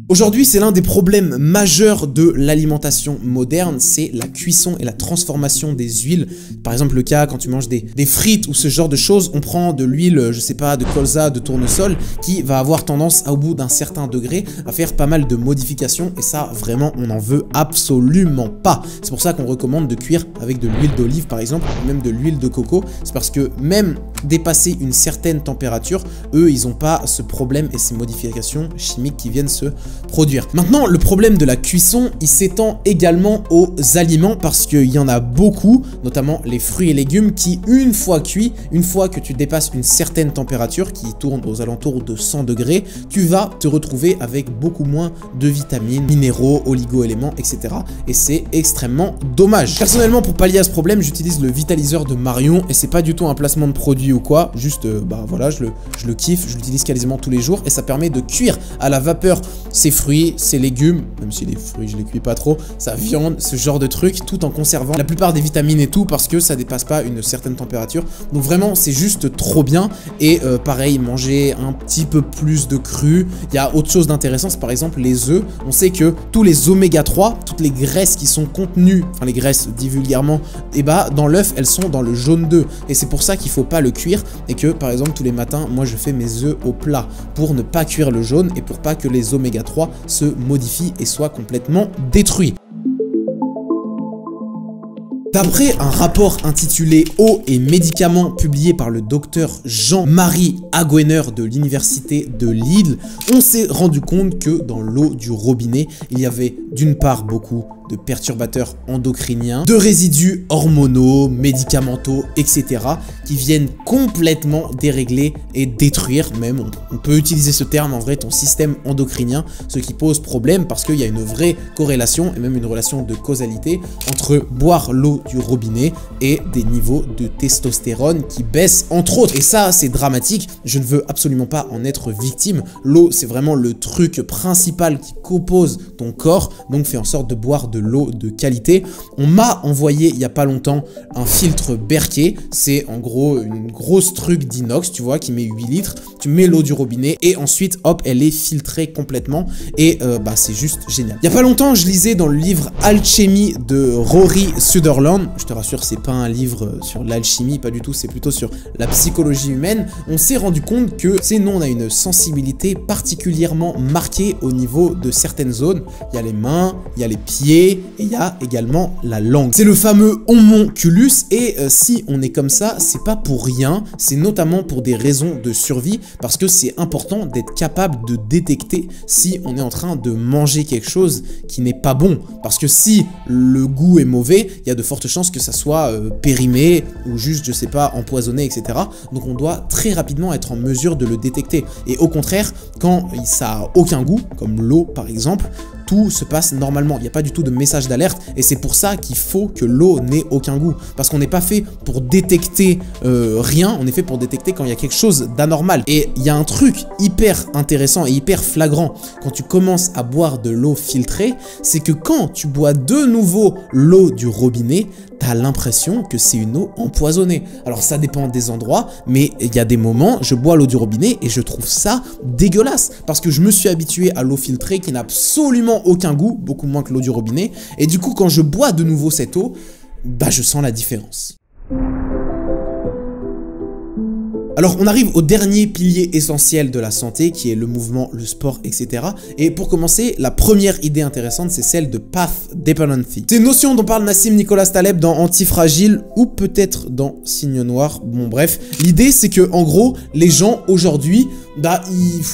Aujourd'hui, c'est l'un des problèmes majeurs de l'alimentation moderne, c'est la cuisson et la transformation des huiles. Par exemple, le cas quand tu manges des frites ou ce genre de choses, on prend de l'huile, je sais pas, de colza, de tournesol, qui va avoir tendance, au bout d'un certain degré, à faire pas mal de modifications, et ça, vraiment, on n'en veut absolument pas. C'est pour ça qu'on recommande de cuire avec de l'huile d'olive, par exemple, ou même de l'huile de coco. C'est parce que même dépasser une certaine température, eux, ils n'ont pas ce problème et ces modifications chimiques qui viennent se produire. Maintenant, le problème de la cuisson, il s'étend également aux aliments parce qu'il y en a beaucoup, notamment les fruits et légumes qui, une fois cuits, une fois que tu dépasses une certaine température qui tourne aux alentours de 100 degrés, tu vas te retrouver avec beaucoup moins de vitamines, minéraux, oligo-éléments, etc. Et c'est extrêmement dommage. Personnellement, pour pallier à ce problème, j'utilise le vitaliseur de Marion et c'est pas du tout un placement de produit ou quoi, juste bah voilà, je le kiffe, je l'utilise quasiment tous les jours et ça permet de cuire à la vapeur ces fruits, ces légumes, même si les fruits je les cuis pas trop, sa viande, ce genre de trucs, tout en conservant la plupart des vitamines et tout parce que ça dépasse pas une certaine température. Donc vraiment c'est juste trop bien. Et pareil, manger un petit peu plus de cru. Il y a autre chose d'intéressant, c'est par exemple les œufs. On sait que tous les oméga 3, toutes les graisses qui sont contenues, enfin les graisses dit vulgairement, et bah dans l'œuf elles sont dans le jaune d'œuf et c'est pour ça qu'il faut pas le cuire et que par exemple tous les matins moi je fais mes œufs au plat pour ne pas cuire le jaune et pour pas que les oméga 3 se modifient et soient complètement détruits. D'après un rapport intitulé Eau et médicaments publié par le docteur Jean-Marie Agüener de l'université de Lille, on s'est rendu compte que dans l'eau du robinet, il y avait d'une part beaucoup de perturbateurs endocriniens, de résidus hormonaux, médicamenteux, etc. qui viennent complètement dérégler et détruire, même, on peut utiliser ce terme en vrai, ton système endocrinien, ce qui pose problème parce qu'il y a une vraie corrélation et même une relation de causalité entre boire l'eau du robinet et des niveaux de testostérone qui baissent entre autres. Et ça, c'est dramatique, je ne veux absolument pas en être victime. L'eau, c'est vraiment le truc principal qui compose ton corps, donc fais en sorte de boire de l'eau de qualité. On m'a envoyé il n'y a pas longtemps un filtre Berkey, c'est en gros une grosse truc d'inox, tu vois, qui met 8 litres, tu mets l'eau du robinet et ensuite hop, elle est filtrée complètement et bah c'est juste génial. Il n'y a pas longtemps, je lisais dans le livre Alchimie de Rory Sutherland, je te rassure, c'est pas un livre sur l'alchimie, pas du tout, c'est plutôt sur la psychologie humaine. On s'est rendu compte que nous on a une sensibilité particulièrement marquée au niveau de certaines zones. Il y a les mains, il y a les pieds et il y a également la langue. C'est le fameux homunculus et si on est comme ça, c'est pas pour rien, c'est notamment pour des raisons de survie parce que c'est important d'être capable de détecter si on est en train de manger quelque chose qui n'est pas bon. Parce que si le goût est mauvais, il y a de fortes chances que ça soit périmé ou juste, je sais pas, empoisonné, etc. Donc on doit très rapidement être en mesure de le détecter. Et au contraire, quand ça a aucun goût, comme l'eau par exemple, tout se passe normalement, il n'y a pas du tout de message d'alerte et c'est pour ça qu'il faut que l'eau n'ait aucun goût parce qu'on n'est pas fait pour détecter rien, on est fait pour détecter quand il y a quelque chose d'anormal. Et il y a un truc hyper intéressant et hyper flagrant quand tu commences à boire de l'eau filtrée, c'est que quand tu bois de nouveau l'eau du robinet, t'as l'impression que c'est une eau empoisonnée. Alors ça dépend des endroits, mais il y a des moments, je bois l'eau du robinet et je trouve ça dégueulasse parce que je me suis habitué à l'eau filtrée qui n'a absolument aucun goût, beaucoup moins que l'eau du robinet, et du coup quand je bois de nouveau cette eau, bah je sens la différence. Alors on arrive au dernier pilier essentiel de la santé qui est le mouvement, le sport, etc. Et pour commencer, la première idée intéressante c'est celle de Path Dependency. C'est une notion dont parle Nassim Nicolas Taleb dans Antifragile ou peut-être dans Signe Noir, bon bref. L'idée c'est que en gros les gens aujourd'hui, bah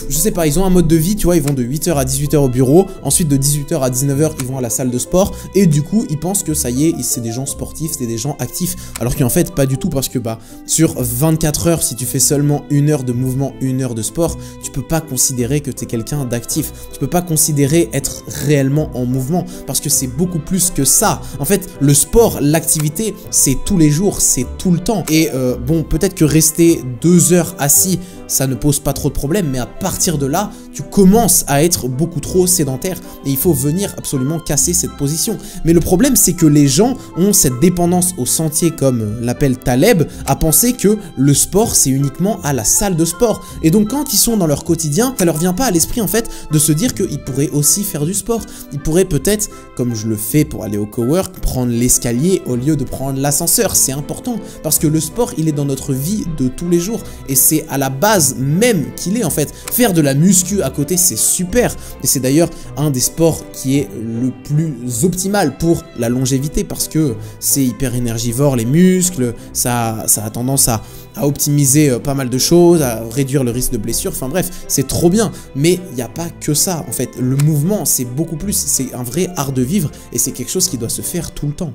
je sais pas, ils ont un mode de vie, tu vois, ils vont de 8h à 18h au bureau, ensuite de 18h à 19h ils vont à la salle de sport et du coup ils pensent que ça y est, c'est des gens sportifs, c'est des gens actifs. Alors qu'en fait pas du tout parce que bah sur 24 heures si tu fais seulement 1 heure de mouvement, 1 heure de sport, tu peux pas considérer que tu es quelqu'un d'actif. Tu peux pas considérer être réellement en mouvement parce que c'est beaucoup plus que ça. En fait, le sport, l'activité, c'est tous les jours, c'est tout le temps. Et bon, peut-être que rester 2 heures assis, ça ne pose pas trop de problème, mais à partir de là, tu commences à être beaucoup trop sédentaire et il faut venir absolument casser cette position. Mais le problème, c'est que les gens ont cette dépendance au sentier, comme l'appelle Taleb, à penser que le sport, c'est uniquement à la salle de sport. Et donc, quand ils sont dans leur quotidien, ça leur vient pas à l'esprit, en fait, de se dire qu'ils pourraient aussi faire du sport. Ils pourraient peut-être, comme je le fais pour aller au cowork, prendre l'escalier au lieu de prendre l'ascenseur. C'est important parce que le sport, il est dans notre vie de tous les jours et c'est à la base même qu'il est, en fait. Faire de la muscu à côté, c'est super. Et c'est d'ailleurs un des sports qui est le plus optimal pour la longévité parce que c'est hyper énergivore, les muscles, ça a tendance à optimiser pas mal de choses, à réduire le risque de blessure, enfin bref, c'est trop bien. Mais il n'y a pas que ça, en fait. Le mouvement, c'est beaucoup plus, c'est un vrai art de vivre et c'est quelque chose qui doit se faire tout le temps.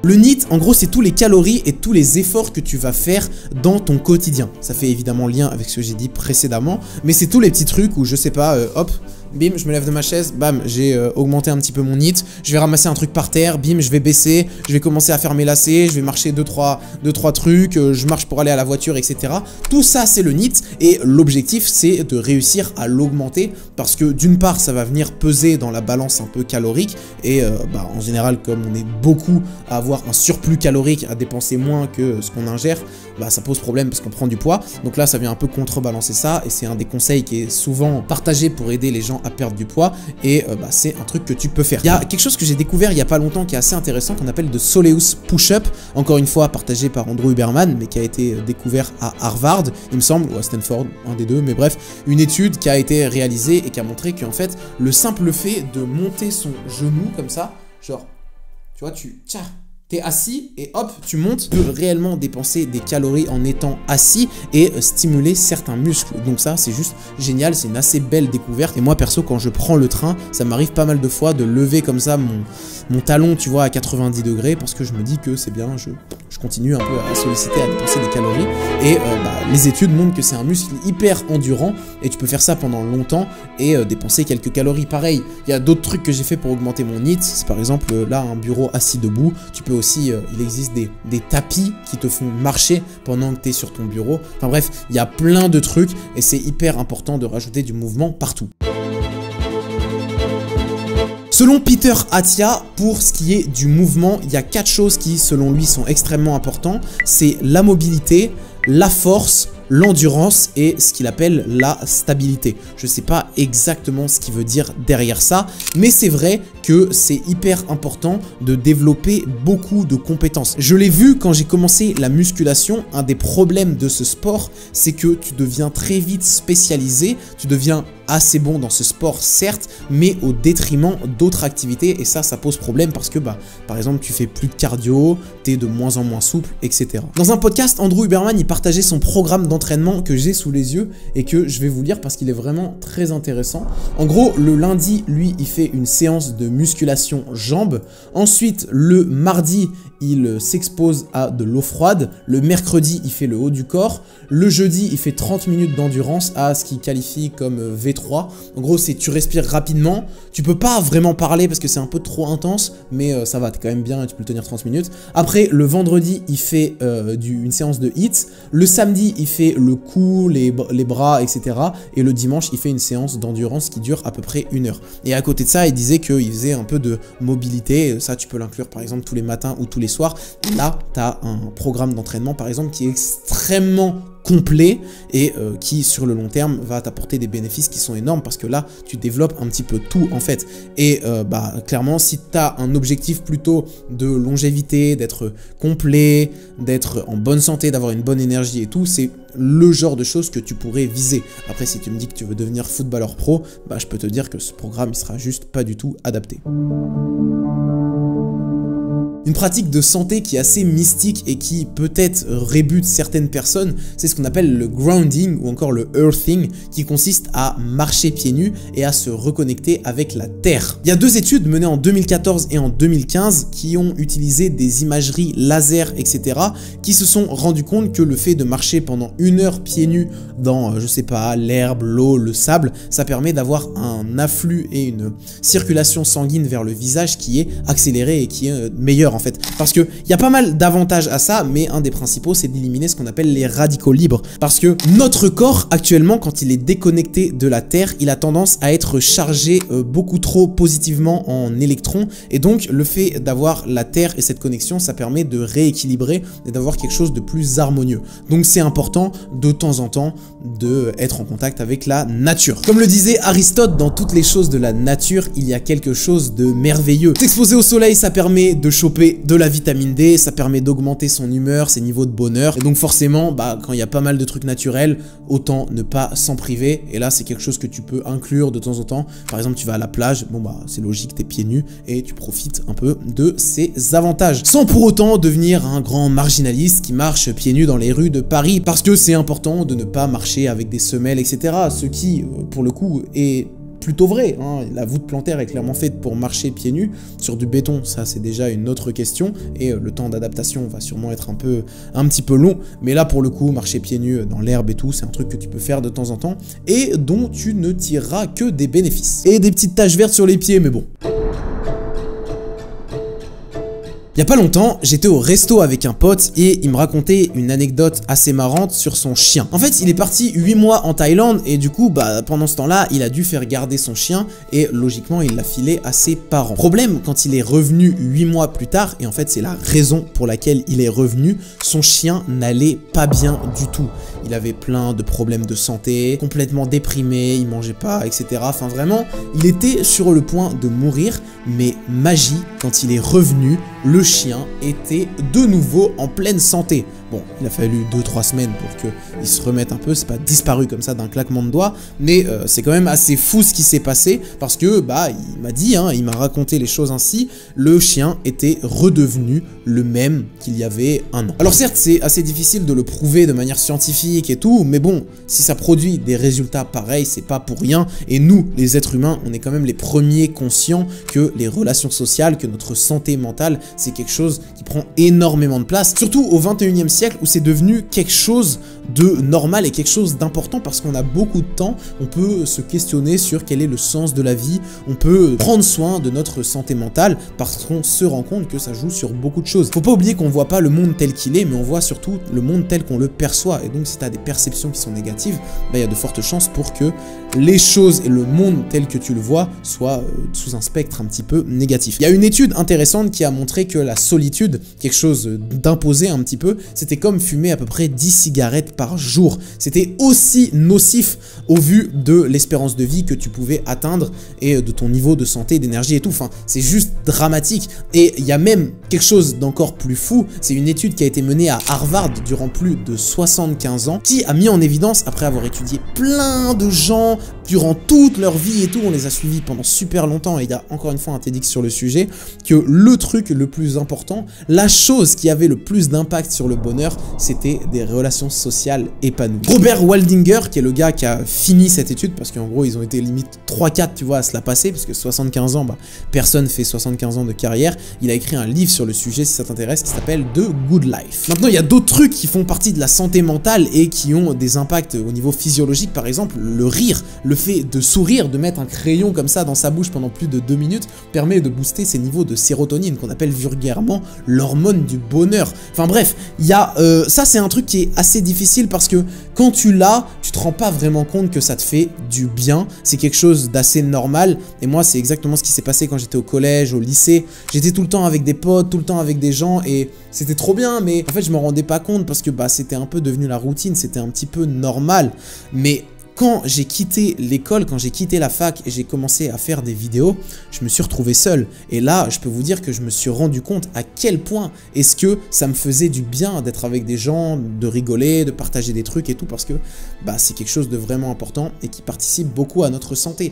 Le NEAT, en gros, c'est tous les calories et tous les efforts que tu vas faire dans ton quotidien. Ça fait évidemment lien avec ce que j'ai dit précédemment, mais c'est tous les petits trucs où, je sais pas, hop, bim, je me lève de ma chaise, bam, j'ai augmenté un petit peu mon NEAT, je vais ramasser un truc par terre, bim, je vais baisser, je vais commencer à faire mes lacets, je vais marcher 2-3 trucs, je marche pour aller à la voiture, etc. Tout ça, c'est le NEAT et l'objectif, c'est de réussir à l'augmenter parce que d'une part, ça va venir peser dans la balance un peu calorique et bah, en général, comme on est beaucoup à avoir un surplus calorique, à dépenser moins que ce qu'on ingère, bah, ça pose problème parce qu'on prend du poids. Donc là, ça vient un peu contrebalancer ça et c'est un des conseils qui est souvent partagé pour aider les gens à perdre du poids et bah, c'est un truc que tu peux faire. Il y a quelque chose que j'ai découvert il y a pas longtemps qui est assez intéressant qu'on appelle de Soleus Push-Up, encore une fois partagé par Andrew Huberman mais qui a été découvert à Harvard il me semble, ou à Stanford, un des deux, mais bref, une étude qui a été réalisée et qui a montré qu'en fait le simple fait de monter son genou comme ça, genre Tu vois, t'es assis et hop, tu montes. Tu peux réellement dépenser des calories en étant assis et stimuler certains muscles. Donc ça, c'est juste génial, c'est une assez belle découverte. Et moi, perso, quand je prends le train, ça m'arrive pas mal de fois de lever comme ça mon talon, tu vois, à 90 degrés parce que je me dis que c'est bien, je continue un peu à solliciter, à dépenser des calories. Et les études montrent que c'est un muscle hyper endurant et tu peux faire ça pendant longtemps et dépenser quelques calories. Pareil, il y a d'autres trucs que j'ai fait pour augmenter mon HIIT. C'est par exemple là un bureau assis debout. Tu peux aussi, il existe des tapis qui te font marcher pendant que tu es sur ton bureau. Enfin bref, il y a plein de trucs et c'est hyper important de rajouter du mouvement partout. Selon Peter Attia, pour ce qui est du mouvement, il y a 4 choses qui, selon lui, sont extrêmement importantes. C'est la mobilité, la force, l'endurance et ce qu'il appelle la stabilité. Je ne sais pas exactement ce qu'il veut dire derrière ça, mais c'est vrai que c'est hyper important de développer beaucoup de compétences. Je l'ai vu quand j'ai commencé la musculation, un des problèmes de ce sport, c'est que tu deviens très vite spécialisé, tu deviens assez bon dans ce sport certes, mais au détriment d'autres activités et ça pose problème parce que par exemple tu fais plus de cardio, tu es de moins en moins souple, etc. Dans un podcast, Andrew Huberman il partageait son programme d'entraînement que j'ai sous les yeux et que je vais vous lire parce qu'il est vraiment très intéressant. En gros, le lundi, lui, il fait une séance de musculation jambes. Ensuite, le mardi, il s'expose à de l'eau froide. Le mercredi, il fait le haut du corps. Le jeudi, il fait 30 minutes d'endurance à ce qu'il qualifie comme V3. En gros, c'est tu respires rapidement. Tu peux pas vraiment parler parce que c'est un peu trop intense, mais ça va, t'es quand même bien et tu peux le tenir 30 minutes. Après, le vendredi, il fait une séance de HIIT. Le samedi, il fait le cou, les bras, etc. Et le dimanche, il fait une séance d'endurance qui dure à peu près 1 heure. Et à côté de ça, il disait qu'il faisait un peu de mobilité. Ça, tu peux l'inclure par exemple tous les matins ou tous les soirs. Là, tu as un programme d'entraînement par exemple qui est extrêmement complet et qui sur le long terme va t'apporter des bénéfices qui sont énormes parce que là tu développes un petit peu tout en fait et clairement si tu as un objectif plutôt de longévité, d'être complet, d'être en bonne santé, d'avoir une bonne énergie et tout, c'est le genre de choses que tu pourrais viser. Après si tu me dis que tu veux devenir footballeur pro, je peux te dire que ce programme il sera juste pas du tout adapté. Une pratique de santé qui est assez mystique et qui peut-être rébute certaines personnes, c'est ce qu'on appelle le grounding ou encore le earthing qui consiste à marcher pieds nus et à se reconnecter avec la terre. Il y a 2 études menées en 2014 et en 2015 qui ont utilisé des imageries laser, etc. qui se sont rendu compte que le fait de marcher pendant 1 heure pieds nus dans, je sais pas, l'herbe, l'eau, le sable, ça permet d'avoir un afflux et une circulation sanguine vers le visage qui est accélérée et qui est meilleure en fait. Parce qu'il y a pas mal d'avantages à ça, mais un des principaux c'est d'éliminer ce qu'on appelle les radicaux libres. Parce que notre corps actuellement, quand il est déconnecté de la Terre, il a tendance à être chargé beaucoup trop positivement en électrons. Et donc le fait d'avoir la Terre et cette connexion, ça permet de rééquilibrer et d'avoir quelque chose de plus harmonieux. Donc c'est important de temps en temps d'être en contact avec la nature. Comme le disait Aristote, dans toutes les choses de la nature, il y a quelque chose de merveilleux. S'exposer au soleil, ça permet de choper de la vitamine D, ça permet d'augmenter son humeur, ses niveaux de bonheur. Et donc forcément, quand il y a pas mal de trucs naturels, autant ne pas s'en priver. Et là, c'est quelque chose que tu peux inclure de temps en temps. Par exemple, tu vas à la plage, c'est logique, t'es pieds nus et tu profites un peu de ces avantages. Sans pour autant devenir un grand marginaliste qui marche pieds nus dans les rues de Paris. Parce que c'est important de ne pas marcher avec des semelles, etc. Ce qui, pour le coup, est plutôt vrai, hein. La voûte plantaire est clairement faite pour marcher pieds nus. Sur du béton, ça c'est déjà une autre question et le temps d'adaptation va sûrement être un petit peu long, mais là pour le coup, marcher pieds nus dans l'herbe et tout, c'est un truc que tu peux faire de temps en temps et dont tu ne tireras que des bénéfices. Et des petites taches vertes sur les pieds, mais bon. Il y a pas longtemps, j'étais au resto avec un pote et il me racontait une anecdote assez marrante sur son chien. En fait, il est parti 8 mois en Thaïlande et du coup, pendant ce temps-là, il a dû faire garder son chien et logiquement, il l'a filé à ses parents. Problème, quand il est revenu 8 mois plus tard, et en fait, c'est la raison pour laquelle il est revenu, son chien n'allait pas bien du tout. il avait plein de problèmes de santé, complètement déprimé, il mangeait pas, etc. Enfin vraiment, il était sur le point de mourir, mais magie, quand il est revenu, le chien était de nouveau en pleine santé. Bon, il a fallu 2-3 semaines pour qu'il se remette un peu, c'est pas disparu comme ça d'un claquement de doigts, mais c'est quand même assez fou ce qui s'est passé, parce que, bah, il m'a dit, hein, il m'a raconté les choses ainsi, le chien était redevenu le même qu'il y avait un an. Alors certes, c'est assez difficile de le prouver de manière scientifique et tout, mais bon, si ça produit des résultats pareils, c'est pas pour rien, et nous, les êtres humains, on est quand même les premiers conscients que les relations sociales, que notre santé mentale, c'est quelque chose qui prend énormément de place, surtout au 21e siècle où c'est devenu quelque chose de normal et quelque chose d'important parce qu'on a beaucoup de temps, on peut se questionner sur quel est le sens de la vie, on peut prendre soin de notre santé mentale parce qu'on se rend compte que ça joue sur beaucoup de choses. Faut pas oublier qu'on voit pas le monde tel qu'il est, mais on voit surtout le monde tel qu'on le perçoit, et donc si tu as des perceptions qui sont négatives, bah, il y a de fortes chances pour que les choses et le monde tel que tu le vois soient sous un spectre un petit peu négatif. Il y a une étude intéressante qui a montré que la solitude, quelque chose d'imposé un petit peu, c'était comme fumer à peu près 10 cigarettes par jour. C'était aussi nocif au vu de l'espérance de vie que tu pouvais atteindre et de ton niveau de santé, d'énergie et tout. Enfin, c'est juste dramatique. Et il y a même quelque chose d'encore plus fou, c'est une étude qui a été menée à Harvard durant plus de 75 ans, qui a mis en évidence, après avoir étudié plein de gens durant toute leur vie et tout, on les a suivis pendant super longtemps, et il y a encore une fois un TEDx sur le sujet, que le truc le plus important, la chose qui avait le plus d'impact sur le bonheur, c'était des relations sociales épanouies. Robert Waldinger, qui est le gars qui a fini cette étude, parce qu'en gros ils ont été limite 3-4 tu vois à se la passer, parce que 75 ans, bah, personne fait 75 ans de carrière, il a écrit un livre sur le sujet si ça t'intéresse qui s'appelle The Good Life. Maintenant il y a d'autres trucs qui font partie de la santé mentale et qui ont des impacts au niveau physiologique, par exemple le rire, le fait de sourire, de mettre un crayon comme ça dans sa bouche pendant plus de 2 minutes permet de booster ses niveaux de sérotonine qu'on appelle vulgairement l'hormone du bonheur. Enfin bref, il y a ça c'est un truc qui est assez difficile parce que quand tu l'as, tu te rends pas vraiment compte que ça te fait du bien, c'est quelque chose d'assez normal et moi c'est exactement ce qui s'est passé quand j'étais au collège, au lycée, j'étais tout le temps avec des potes, tout le temps avec des gens et c'était trop bien mais en fait je me rendais pas compte parce que bah c'était un peu devenu la routine, c'était un petit peu normal mais quand j'ai quitté l'école, quand j'ai quitté la fac et j'ai commencé à faire des vidéos, je me suis retrouvé seul. Et là, je peux vous dire que je me suis rendu compte à quel point est-ce que ça me faisait du bien d'être avec des gens, de rigoler, de partager des trucs et tout, parce que bah, c'est quelque chose de vraiment important et qui participe beaucoup à notre santé.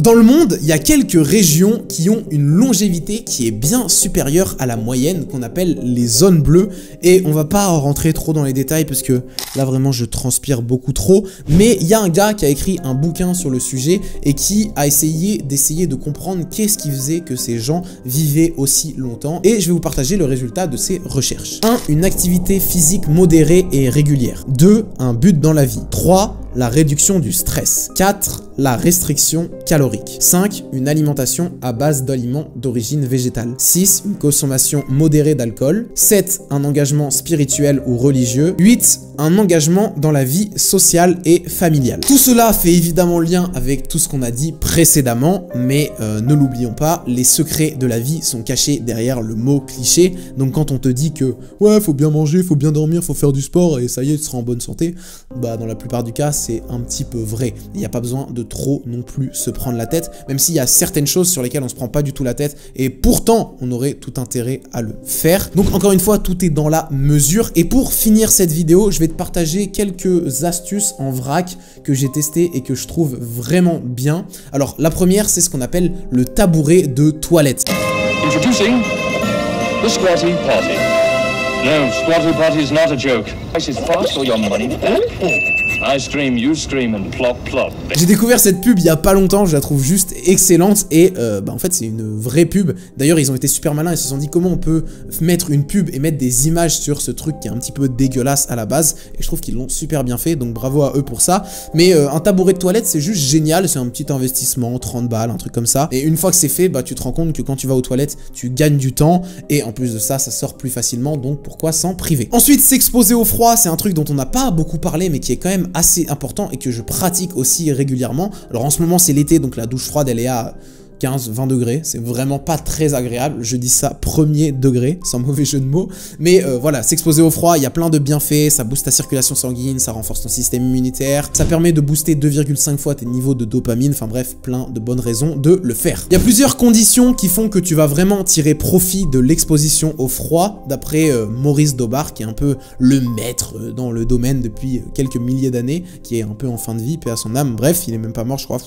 Dans le monde, il y a quelques régions qui ont une longévité qui est bien supérieure à la moyenne, qu'on appelle les zones bleues. Et on va pas rentrer trop dans les détails parce que là vraiment je transpire beaucoup trop. Mais il y a un gars qui a écrit un bouquin sur le sujet et qui a essayé de comprendre qu'est-ce qui faisait que ces gens vivaient aussi longtemps. Et je vais vous partager le résultat de ces recherches. 1. Une activité physique modérée et régulière. 2. Un but dans la vie. 3. La réduction du stress. 4. La restriction calorique. 5. Une alimentation à base d'aliments d'origine végétale. 6. Une consommation modérée d'alcool. 7. Un engagement spirituel ou religieux. 8. Un engagement dans la vie sociale et familiale. Tout cela fait évidemment lien avec tout ce qu'on a dit précédemment, mais ne l'oublions pas, les secrets de la vie sont cachés derrière le mot cliché. Donc quand on te dit que ouais, faut bien manger, faut bien dormir, faut faire du sport et ça y est, tu seras en bonne santé, bah dans la plupart du cas, c'est un petit peu vrai. Il n'y a pas besoin de trop non plus se prendre la tête, même s'il y a certaines choses sur lesquelles on se prend pas du tout la tête et pourtant on aurait tout intérêt à le faire. Donc encore une fois, tout est dans la mesure. Et pour finir cette vidéo, je vais te partager quelques astuces en vrac que j'ai testé et que je trouve vraiment bien. Alors la première, c'est ce qu'on appelle le tabouret de toilette. Introducing the Squatty Potty. No, Squatty Potty is not a joke. This is fast or your money back. I scream, you scream and plop plop. J'ai découvert cette pub il y a pas longtemps, je la trouve juste excellente et bah en fait c'est une vraie pub. D'ailleurs ils ont été super malins, ils se sont dit comment on peut mettre une pub et mettre des images sur ce truc qui est un petit peu dégueulasse à la base et je trouve qu'ils l'ont super bien fait, donc bravo à eux pour ça. Mais un tabouret de toilette c'est juste génial, c'est un petit investissement, 30 balles, un truc comme ça. Et une fois que c'est fait, bah tu te rends compte que quand tu vas aux toilettes, tu gagnes du temps et en plus de ça, ça sort plus facilement, donc pourquoi s'en priver. Ensuite, s'exposer au froid, c'est un truc dont on n'a pas beaucoup parlé mais qui est quand même assez important et que je pratique aussi régulièrement. Alors en ce moment c'est l'été, donc la douche froide elle est à 15-20 degrés, c'est vraiment pas très agréable, je dis ça premier degré, sans mauvais jeu de mots, mais voilà, s'exposer au froid, il y a plein de bienfaits, ça booste ta circulation sanguine, ça renforce ton système immunitaire, ça permet de booster 2,5 fois tes niveaux de dopamine, enfin bref, plein de bonnes raisons de le faire. Il y a plusieurs conditions qui font que tu vas vraiment tirer profit de l'exposition au froid, d'après Maurice Daubard, qui est un peu le maître dans le domaine depuis quelques milliers d'années, qui est un peu en fin de vie, paix à son âme, bref, il est même pas mort, je crois,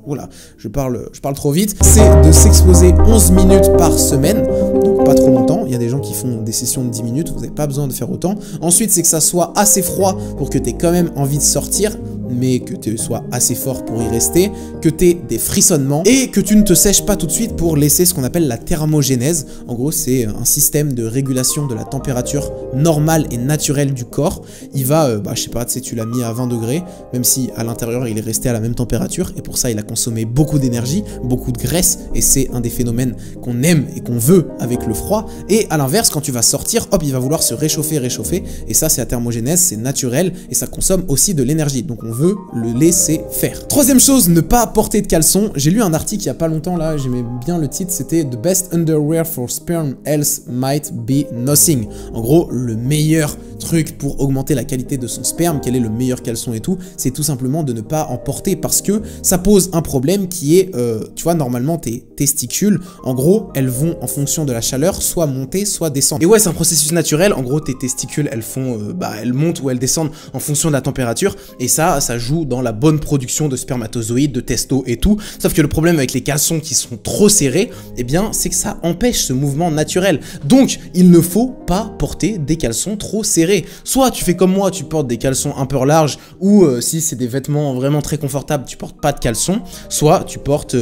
oula, je parle trop vite, c'est de s'exposer 11 minutes par semaine, donc pas trop longtemps, il y a des gens qui font des sessions de 10 minutes, vous n'avez pas besoin de faire autant. Ensuite, c'est que ça soit assez froid pour que tu aies quand même envie de sortir, mais que tu sois assez fort pour y rester, que tu aies des frissonnements, et que tu ne te sèches pas tout de suite pour laisser ce qu'on appelle la thermogénèse. En gros, c'est un système de régulation de la température normale et naturelle du corps. Il va, je sais pas, tu sais, tu l'as mis à 20 degrés, même si à l'intérieur, il est resté à la même température, et pour ça, il a consommé beaucoup d'énergie, beaucoup de graisse, et c'est un des phénomènes qu'on aime et qu'on veut avec le froid. Et à l'inverse, quand tu vas sortir, hop, il va vouloir se réchauffer, et ça, c'est la thermogénèse, c'est naturel, et ça consomme aussi de l'énergie, donc on veut le laisser faire. Troisième chose, ne pas porter de caleçon. J'ai lu un article il y a pas longtemps là, j'aimais bien le titre, c'était The best underwear for sperm health might be nothing. En gros, le meilleur truc pour augmenter la qualité de son sperme, quel est le meilleur caleçon et tout, c'est tout simplement de ne pas en porter parce que ça pose un problème qui est, tu vois, normalement tes testicules, en gros, elles vont en fonction de la chaleur soit monter, soit descendre. Et ouais, c'est un processus naturel, en gros, tes testicules, elles font, elles montent ou elles descendent en fonction de la température et ça joue dans la bonne production de spermatozoïdes, de testo et tout. Sauf que le problème avec les caleçons qui sont trop serrés, eh bien, c'est que ça empêche ce mouvement naturel. Donc, il ne faut pas porter des caleçons trop serrés. Soit tu fais comme moi, tu portes des caleçons un peu larges, ou si c'est des vêtements vraiment très confortables, tu portes pas de caleçons. Soit tu portes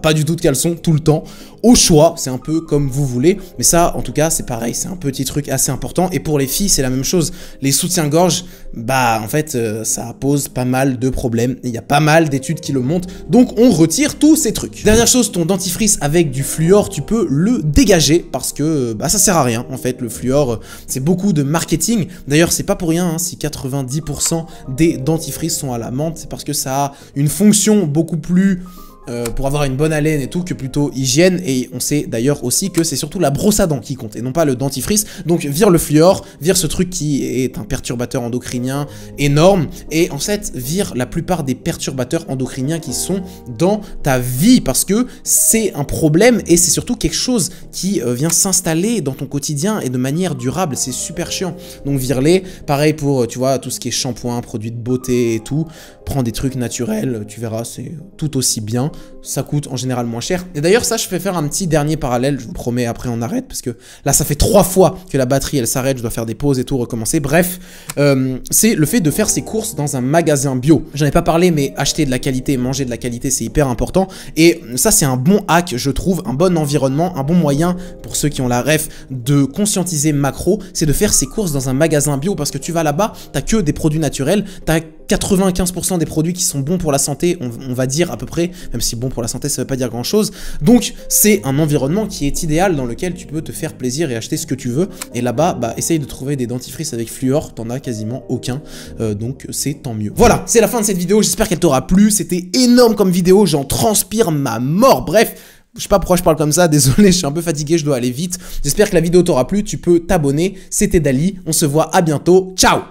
pas du tout de caleçons tout le temps. Au choix, c'est un peu comme vous voulez. Mais ça, en tout cas, c'est pareil, c'est un petit truc assez important. Et pour les filles, c'est la même chose. Les soutiens-gorge, en fait, ça pose pas mal de problèmes. Il y a pas mal d'études qui le montrent. Donc, on retire tous ces trucs. Dernière chose, ton dentifrice avec du fluor, tu peux le dégager parce que ça sert à rien. En fait, le fluor, c'est beaucoup de marketing. D'ailleurs, c'est pas pour rien hein, si 90% des dentifrices sont à la menthe. C'est parce que ça a une fonction beaucoup plus... pour avoir une bonne haleine et tout, que plutôt hygiène. Et on sait d'ailleurs aussi que c'est surtout la brosse à dents qui compte et non pas le dentifrice. Donc vire le fluor, vire ce truc qui est un perturbateur endocrinien énorme et en fait vire la plupart des perturbateurs endocriniens qui sont dans ta vie parce que c'est un problème et c'est surtout quelque chose qui vient s'installer dans ton quotidien et de manière durable. C'est super chiant. Donc vire-les. Pareil pour, tu vois, tout ce qui est shampoing, produits de beauté et tout. Prends des trucs naturels, tu verras, c'est tout aussi bien. Ça coûte en général moins cher. Et d'ailleurs, ça, je vais faire un petit dernier parallèle. Je vous promets, après, on arrête. Parce que là, ça fait 3 fois que la batterie, elle s'arrête. Je dois faire des pauses et tout, recommencer. Bref, c'est le fait de faire ses courses dans un magasin bio. J'en ai pas parlé, mais acheter de la qualité, manger de la qualité, c'est hyper important. Et ça, c'est un bon hack, je trouve. Un bon environnement, un bon moyen, pour ceux qui ont la ref, de conscientiser macro. C'est de faire ses courses dans un magasin bio. Parce que tu vas là-bas, t'as que des produits naturels. T'as 95% des produits qui sont bons pour la santé, on va dire à peu près, même si bon pour la santé ça veut pas dire grand chose. Donc c'est un environnement qui est idéal dans lequel tu peux te faire plaisir et acheter ce que tu veux. Et là-bas, essaye de trouver des dentifrices avec fluor, t'en as quasiment aucun, donc c'est tant mieux. Voilà, c'est la fin de cette vidéo, j'espère qu'elle t'aura plu, c'était énorme comme vidéo, j'en transpire ma mort, bref. Je sais pas pourquoi je parle comme ça, désolé, je suis un peu fatigué, je dois aller vite. J'espère que la vidéo t'aura plu, tu peux t'abonner, c'était Dali, on se voit à bientôt, ciao!